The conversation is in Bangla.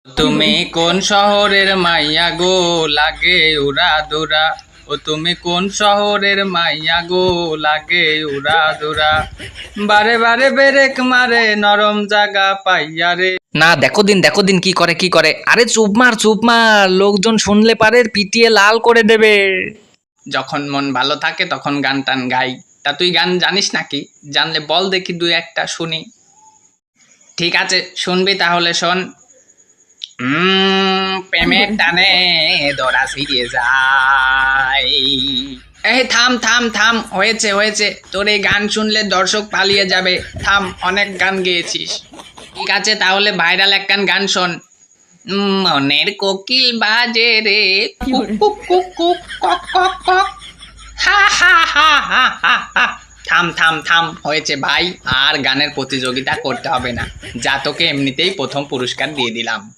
তুমি কোন শহরের মাইয়া গো, লাগে উড়া দুরা। ও তুমি কোন শহরের মাইয়া গো, লাগে উড়া দুরা। বারে বারে বেরেক মারে নরম জায়গা পাইয়া রে। না, দেখো দিন কি করে। আরে চুপ মার, লোকজন শুনলে পারে পিটিয়ে লাল করে দেবে। যখন মন ভালো থাকে তখন গান টান গাই। তা তুই গান জানিস নাকি? জানলে বল দেখি দুই একটা শুনি। ঠিক আছে, শুনবি তাহলে শোন। প্রেমের টানে দরা ছিঁড়ে যায়। এই থাম থাম থাম, হয়েছে হয়েছে, তোর এই গান শুনলে দর্শক পালিয়ে যাবে। থাম, অনেক গান গেয়েছিস। ঠিক আছে, তাহলে ভাইরাল একখান গান শোন। মনের কোকিল বাজে রে, কুক কুক কুক কুক, কক কক কক, হা হা হা হা হা হা। থাম থাম থাম, হয়েছে ভাই, আর গানের প্রতিযোগিতা করতে হবে না। যা তোকে এমনিতেই প্রথম পুরস্কার দিয়ে দিলাম।